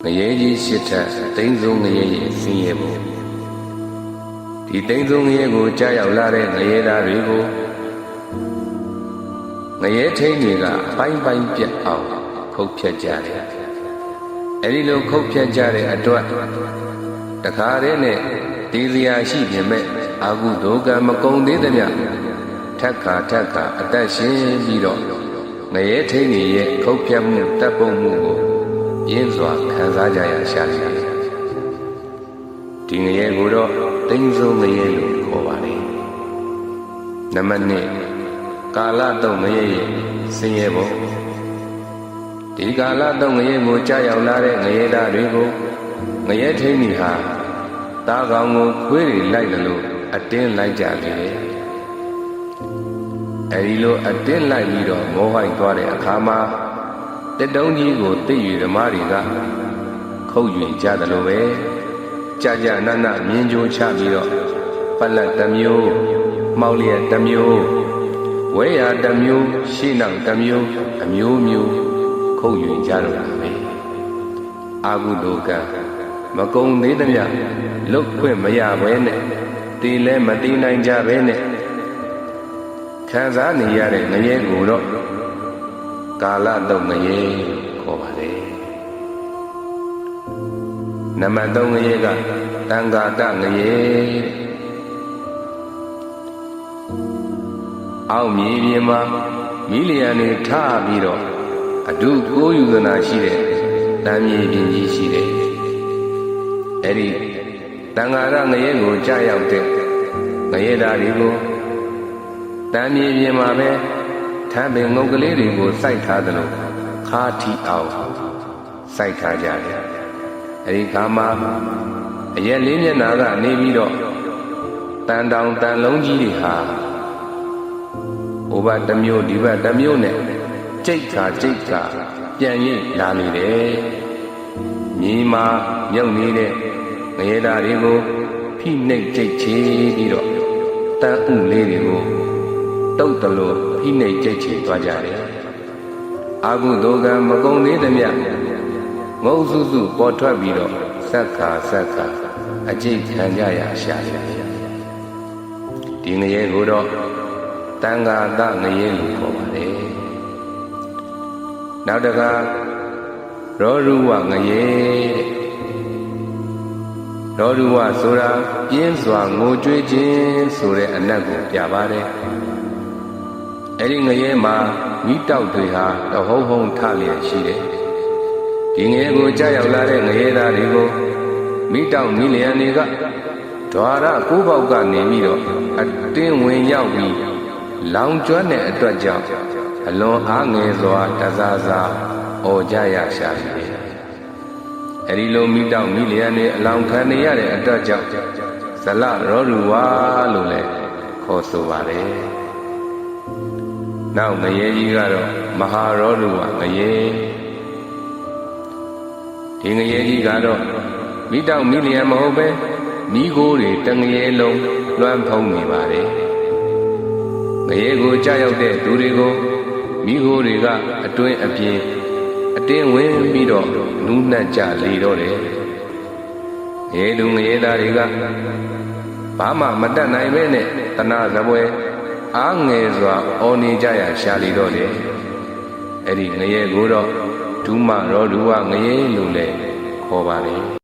ငရဲကြီးရှစ်ထပ်သိန်းစုံငရဲရဲ့ဆင်းရဲမှုဒီသိန်းစုံငရဲကိုကြားရောက်လာတဲ့ငရဲသားတွေကိုငရဲထိန်တွေကအပိုင်းပိုင်းပြတ်အောင်ခုတ်ဖြတ်ကြတယ်အဲဒီလိုခုတ်ဖြတ်ကြတဲ့အတွက်တခါတည်းနဲ့ဒီစရာရှိပြင်မဲ့အာဟုဒုက္ခမကုံသေးသမျှထက်ခါအသက်ရှင်ပြီးတော့ငရဲထိန်တွေရဲ့ခုတ်ဖြတ်မှုတပ်ပုံမှုကိုရင်းစွာခံစားကြရရှာတယ်ဒီငရဲကိုတော့သိန်းစုံငရဲလို့ခေါ်ပါတယ်နံပါတ်1ကာလတုံငရဲရဲ့ဆင်းရဲပုံဒီကာလတုံငရဲကိုကြားရောက်လာတဲ့ငရဲသားတွေကိုငရဲထိန်တွေဟာတားကောင်ကိုခွေးတွေလိုက်လို့အတင်းလိုက်ကြတယ်အဲဒီလိုအတင်းလိုက်ပြီးတော့မောဟိုက်သွားတဲ့အခါမှာတက်တုံးကြီးကိုသိရဓမ္မတွေကခုတ်ယူကြတယ်လို့ပဲကြာနနမြင်းကြိုးချပြီးတော့ပလက်တစ်မျိုးမှောက်လျက်တစ်မျိုးဝဲရတစ်မျိုးရှေ့နောက်တစ်မျိုးအမျိုးမျိုးခုတ်ယူကြတော့တာပဲအာဟုဒုက္ခမကုံသေးသမျှလွတ်ခွင့်မရဘဲနဲ့တည်လဲမတည်နိုင်ကြဘဲနဲ့ခံစားနေရတဲ့ငရဲကိုတော့ကာလတုံငရဲခေါ်ပါတယ်နံပါတ်3ငရဲကတံဃာတငရဲအောက်မြေပြင်မှာမီလီယံတွေထားပြီးတော့အတုကိုးယူသနာရှိတဲ့တံမြေပြင်ကြီးရှိတယ်အဲ့ဒီတံဃာရငရဲကိုကြားရောက်တဲ့ငရဲသားတွေကိုတံမြေပြင်မှာပဲထမ်းပင်ငုတ်ကလေးတွေကိုစိုက်ထားသလိုခါထီအောင်စိုက်ထားကြတယ်အဲဒီခါမှာအရက်လေးမျက်နာကနေပြီးတော့တန်တောင်တန်လုံးကြီးတွေဟာဟိုဘက်တစ်မျိုးဒီဘက်တစ်မျိုးနဲ့ကြိတ်ခါပြန်ရိပ်လာနေတယ်မြေမှာမြုပ်နေတဲ့ငရဲသားတွေကိုဖိနှိပ်ကြိတ်ချေပြီးတော့တန်ဥလေးတွေကိုတုတ်တလို့ဖိနှိပ်ကြိတ်ချေသွားကြတယ်အာဟုဒုက္ခမကုံသေးသမျှငုံစုစုပေါ်ထွက်ပြီးတော့ဆက်ခါအကျိတ်ခံကြရရှာတယ်ဒီငရဲကိုတော့တံဃာတငရဲလို့ခေါ်ပါတယ်နောက်တကရောရုဝငရဲရောရုဝဆိုတာပြင်းစွာငိုကြွေးခြင်းဆိုတဲ့အနက်ကိုပြပါတယ်အဲ့ဒီငရဲမှာမိတောက်တွေဟာတဟုံထလျက်ရှိတယ်ဒီငရဲကိုကြားရောက်လာတဲ့ငရဲသားတွေကိုမိတောက်မိလျံတွေကဓွာရကိုးပေါက်ကနေပြီးတော့အတင်းဝင်ရောက်ပြီးလောင်ကျွမ်းတဲ့အတွက်ကြောင့်အလွန်အားငယ်စွာတစားစားအော်ကြရရှာတယ်အဲ့ဒီလိုမိတောက်မိလျံတွေအလောင်ခံနေရတဲ့အတွက်ကြောင့်ဇလရောရုဝါလို့လည်းခေါ်ဆိုပါတယ်နောက်ငရဲကြီးကတော့မဟာရောရုဝငရဲဒီငရဲကြီးကတော့မိတောက်မိလျံမဟုတ်ပဲမိခိုးတွေတငရဲလုံးလွှမ်းဖုံးနေပါတယ်ငရဲကိုကြားရောက်တဲ့သူတွေကိုမိခိုးတွေကအတွင်းအပြင်အတင်းဝင်ပြီးတော့နူးနှက်ကြလေတော့တယ်ငရဲလူငရဲသားတွေကဘာမှမတတ်နိုင်ပဲနဲ့တဏှာဇပွဲအားငယ်စွာအော်နေကြရရှာလီတော့တယ်အဲ့ဒီငရဲကိုတော့ဒုမရောဒုဝငရဲလို့လည်းခေါ်ပါလေ